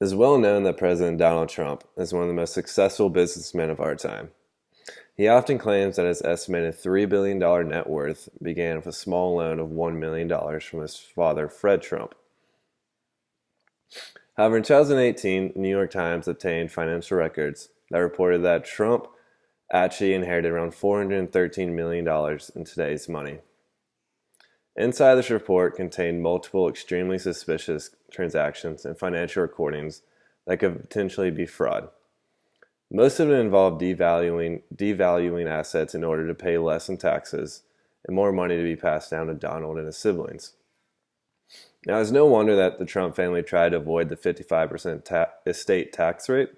It is well known that President Donald Trump is one of the most successful businessmen of our time. He often claims that his estimated $3 billion net worth began with a small loan of $1 million from his father, Fred Trump. However, in 2018, the New York Times obtained financial records that reported that Trump actually inherited around $413 million in today's money. Inside this report contained multiple extremely suspicious transactions and financial recordings that could potentially be fraud. Most of it involved devaluing assets in order to pay less in taxes and more money to be passed down to Donald and his siblings. Now, it's no wonder that the Trump family tried to avoid the 55% estate tax rate.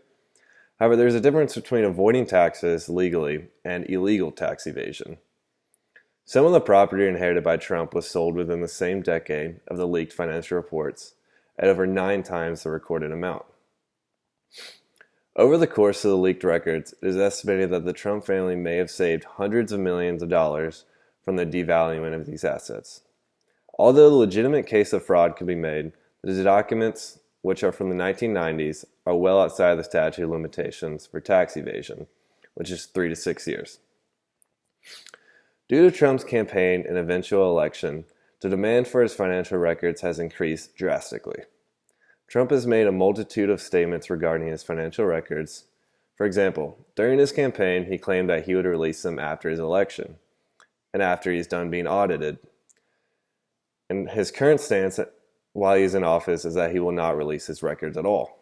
However, there's a difference between avoiding taxes legally and illegal tax evasion. Some of the property inherited by Trump was sold within the same decade of the leaked financial reports at over 9 times the recorded amount. Over the course of the leaked records, it is estimated that the Trump family may have saved hundreds of millions of dollars from the devaluing of these assets. Although a legitimate case of fraud could be made, the documents, which are from the 1990s, are well outside the statute of limitations for tax evasion, which is 3 to 6 years. Due to Trump's campaign and eventual election, the demand for his financial records has increased drastically. Trump has made a multitude of statements regarding his financial records. For example, during his campaign, he claimed that he would release them after his election and after he's done being audited. And his current stance while he's in office is that he will not release his records at all.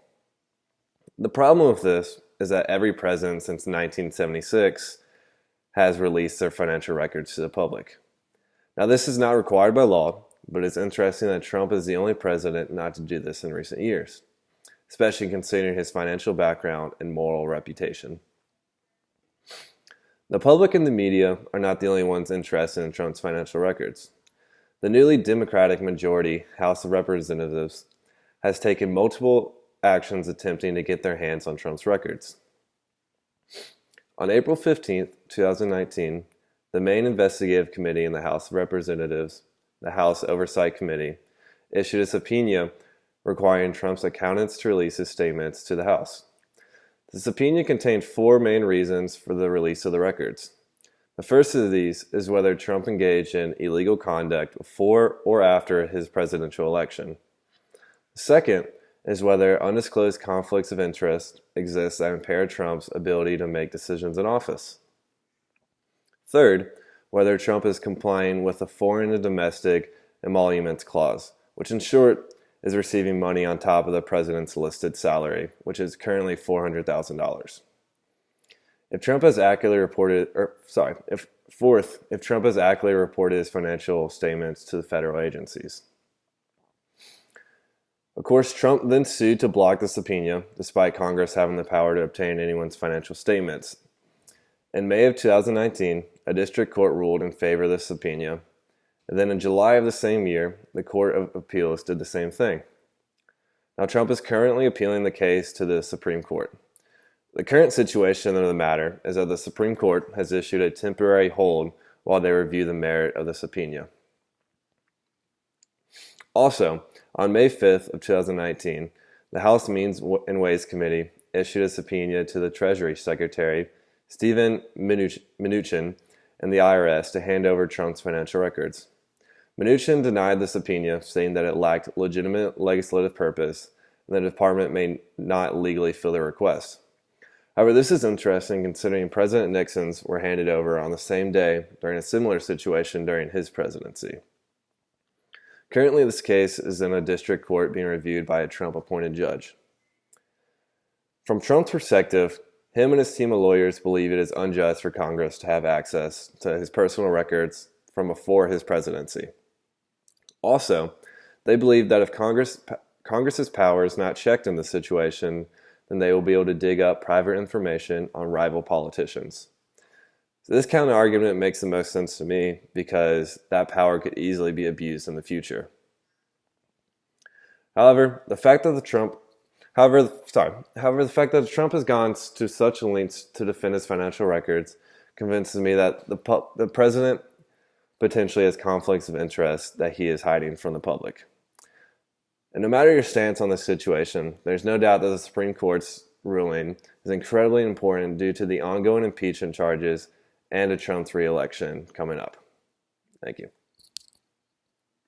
The problem with this is that every president since 1976 has released their financial records to the public. Now, this is not required by law, but it's interesting that Trump is the only president not to do this in recent years, especially considering his financial background and moral reputation. The public and the media are not the only ones interested in Trump's financial records. The newly Democratic majority House of Representatives has taken multiple actions attempting to get their hands on Trump's records. On April 15, 2019, the main investigative committee in the House of Representatives, the House Oversight Committee, issued a subpoena requiring Trump's accountants to release his statements to the House. The subpoena contained 4 main reasons for the release of the records. The first of these is whether Trump engaged in illegal conduct before or after his presidential election. The second is whether undisclosed conflicts of interest exist that impair Trump's ability to make decisions in office. Third, whether Trump is complying with the Foreign and Domestic Emoluments Clause, which in short is receiving money on top of the president's listed salary, which is currently $400,000. If Trump has accurately reported his financial statements to the federal agencies. Of course, Trump then sued to block the subpoena, despite Congress having the power to obtain anyone's financial statements. In May of 2019, a district court ruled in favor of the subpoena, and then in July of the same year, the Court of Appeals did the same thing. Now, Trump is currently appealing the case to the Supreme Court. The current situation of the matter is that the Supreme Court has issued a temporary hold while they review the merit of the subpoena. Also, on May 5th of 2019, the House Means and Ways Committee issued a subpoena to the Treasury Secretary, Steven Mnuchin, and the IRS to hand over Trump's financial records. Mnuchin denied the subpoena, saying that it lacked legitimate legislative purpose and the department may not legally fill the request. However, this is interesting considering President Nixon's were handed over on the same day during a similar situation during his presidency. Currently, this case is in a district court being reviewed by a Trump-appointed judge. From Trump's perspective, him and his team of lawyers believe it is unjust for Congress to have access to his personal records from before his presidency. Also, they believe that if Congress's power is not checked in this situation, then they will be able to dig up private information on rival politicians. So this kind of argument makes the most sense to me because that power could easily be abused in the future. However, the fact that Trump has gone to such lengths to defend his financial records convinces me that the president potentially has conflicts of interest that he is hiding from the public. And no matter your stance on this situation, there's no doubt that the Supreme Court's ruling is incredibly important due to the ongoing impeachment charges and a Trump's re-election coming up. Thank you.